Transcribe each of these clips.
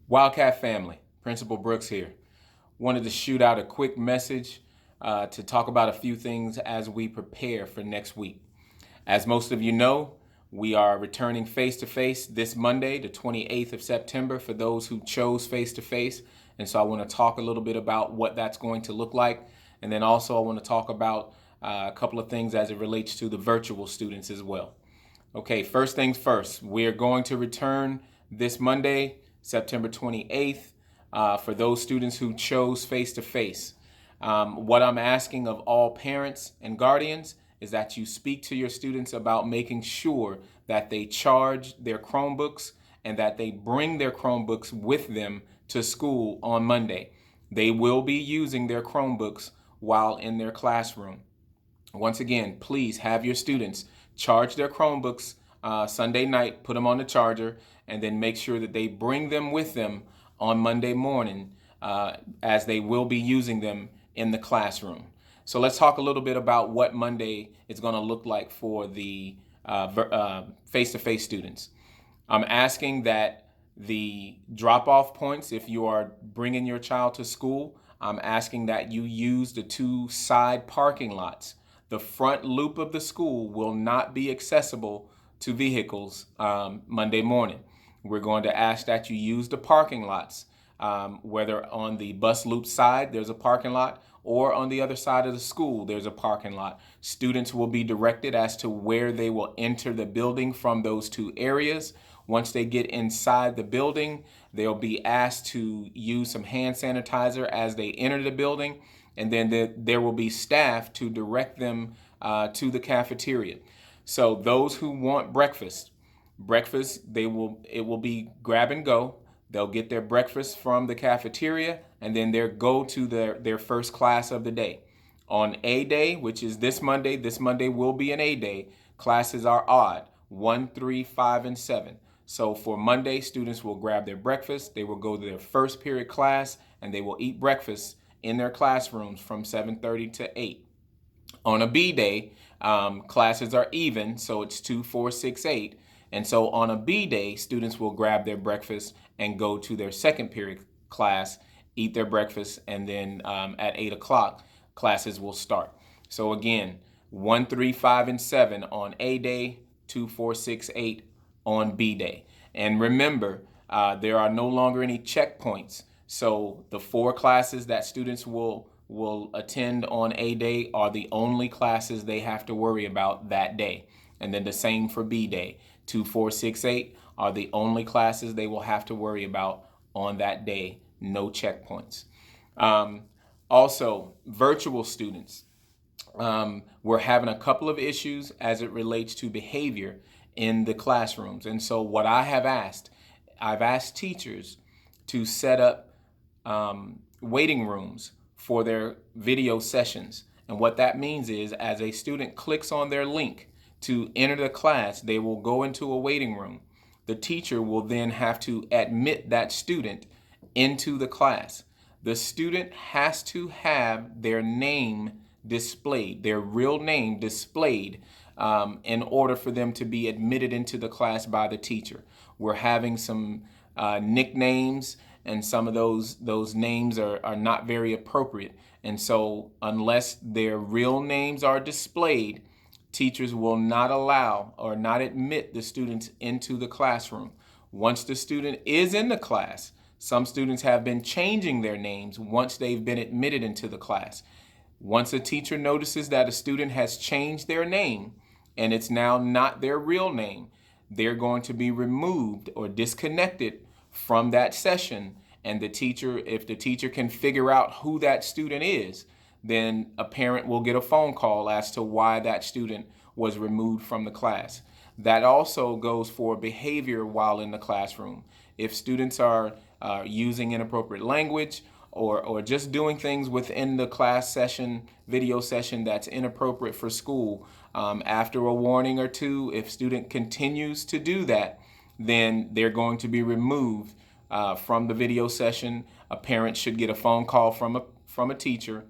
Wildcat family, Principal Brooks here. Wanted to shoot out a quick message to talk about a few things as we prepare for next week. As most of you know, we are returning face to face this Monday, the 28th of September, for those who chose face to face. And so I want to talk a little bit about what that's going to look like. And then also I want to talk about a couple of things as it relates to the virtual students as well. Okay, first things first, we're going to return this Monday, September 28th, for those students who chose face-to-face. What I'm asking of all parents and guardians is that you speak to your students about making sure that they charge their Chromebooks and that they bring their Chromebooks with them to school on Monday. They will be using their Chromebooks while in their classroom. Once again, please have your students charge their Chromebooks Sunday night, put them on the charger, and then make sure that they bring them with them on Monday morning as they will be using them in the classroom. So let's talk a little bit about what Monday is going to look like for the face-to-face students. I'm asking that the drop-off points, if you are bringing your child to school, I'm asking that you use the two side parking lots. The front loop of the school will not be accessible to vehicles Monday morning. We're going to ask that you use the parking lots, whether on the bus loop side there's a parking lot or on the other side of the school there's a parking lot. Students will be directed as to where they will enter the building from those two areas. Once they get inside the building, they'll be asked to use some hand sanitizer as they enter the building, and then there will be staff to direct them to the cafeteria. So those who want breakfast, it will be grab and go. They'll get their breakfast from the cafeteria, and then they'll go to their first class of the day. On A day, which is this Monday will be an A day. Classes are odd, 1, 3, 5, and 7. So for Monday, students will grab their breakfast, they will go to their first period class, and they will eat breakfast in their classrooms from 7:30 to 8. On a B day, classes are even, so it's 2, 4, 6, 8. And so on a B day, students will grab their breakfast and go to their second period class, eat their breakfast, and then at 8 o'clock, classes will start. So again, 1, 3, 5, and 7 on A day, 2, 4, 6, 8 on B day. And remember, there are no longer any checkpoints. So the 4 classes that students will attend on A day are the only classes they have to worry about that day. And then the same for B day. 2, 4, 6, 8 are the only classes they will have to worry about on that day. No checkpoints. Also, virtual students. We're having a couple of issues as it relates to behavior in the classrooms. And so what I've asked teachers to set up waiting rooms for their video sessions. And what that means is as a student clicks on their link to enter the class, they will go into a waiting room. The teacher will then have to admit that student into the class. The student has to have their name displayed, their real name displayed in order for them to be admitted into the class by the teacher. We're having some nicknames, and some of those names are not very appropriate. And so unless their real names are displayed, teachers will not allow or not admit the students into the classroom. Once the student is in the class, some students have been changing their names once they've been admitted into the class. Once a teacher notices that a student has changed their name and it's now not their real name, they're going to be removed or disconnected from that session. And the teacher, if the teacher can figure out who that student is, then a parent will get a phone call as to why that student was removed from the class. That also goes for behavior while in the classroom. If students are using inappropriate language or just doing things within the class session, video session that's inappropriate for school, after a warning or two, if student continues to do that, then they're going to be removed from the video session. A parent should get a phone call from a teacher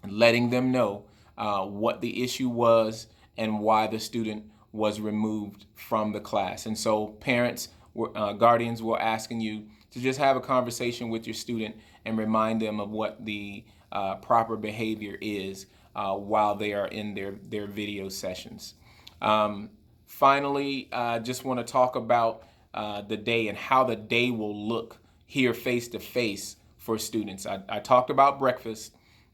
letting them know what the issue was and why the student was removed from the class. And so parents, guardians, we're asking you to just have a conversation with your student and remind them of what the proper behavior is while they are in their video sessions. Finally, I just want to talk about the day and how the day will look here face to face for students. I talked about breakfast,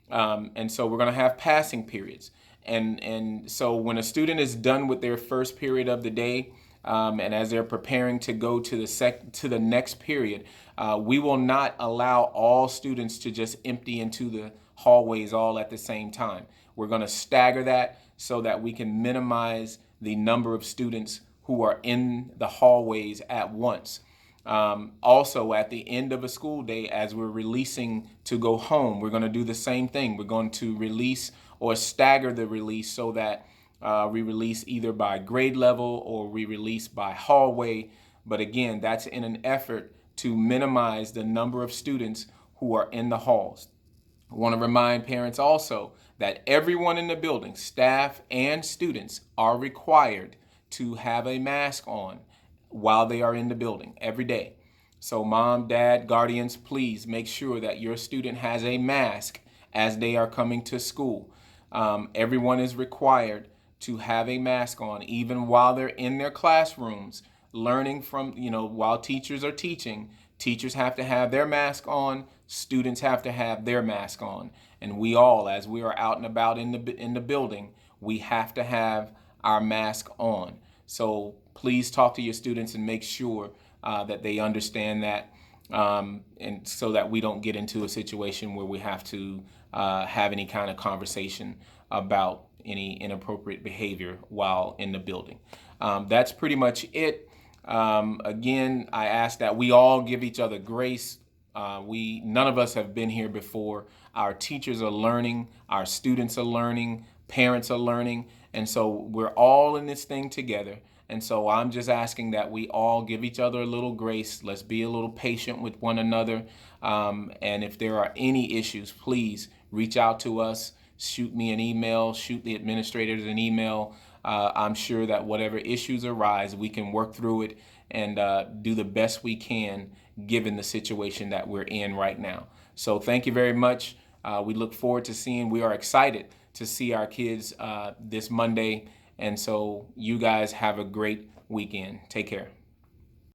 and so we're going to have passing periods. And so when a student is done with their first period of the day, and as they're preparing to go to the next period, we will not allow all students to just empty into the hallways all at the same time. We're going to stagger that so that we can minimize the number of students who are in the hallways at once. Also, at the end of a school day, as we're releasing to go home, we're going to do the same thing. We're going to release or stagger the release so that we release either by grade level or we release by hallway. But again, that's in an effort to minimize the number of students who are in the halls. I want to remind parents also that everyone in the building, staff and students, are required to have a mask on while they are in the building every day. So mom, dad, guardians, please make sure that your student has a mask as they are coming to school. Everyone is required to have a mask on, even while they're in their classrooms, learning from, while teachers are teaching. Teachers have to have their mask on, students have to have their mask on. And we all, as we are out and about in the building, we have to have our mask on. So please talk to your students and make sure that they understand that, and so that we don't get into a situation where we have to have any kind of conversation about any inappropriate behavior while in the building. That's pretty much it. Again, I ask that we all give each other grace. None of us have been here before. Our teachers are learning, our students are learning, parents are learning, and so we're all in this thing together. And so I'm just asking that we all give each other a little grace. Let's be a little patient with one another. And if there are any issues, please reach out to us. Shoot me an email, shoot the administrators an email. I'm sure that whatever issues arise, we can work through it and do the best we can given the situation that we're in right now. So thank you very much. We look forward to we are excited to see our kids this Monday. And so you guys have a great weekend. Take care.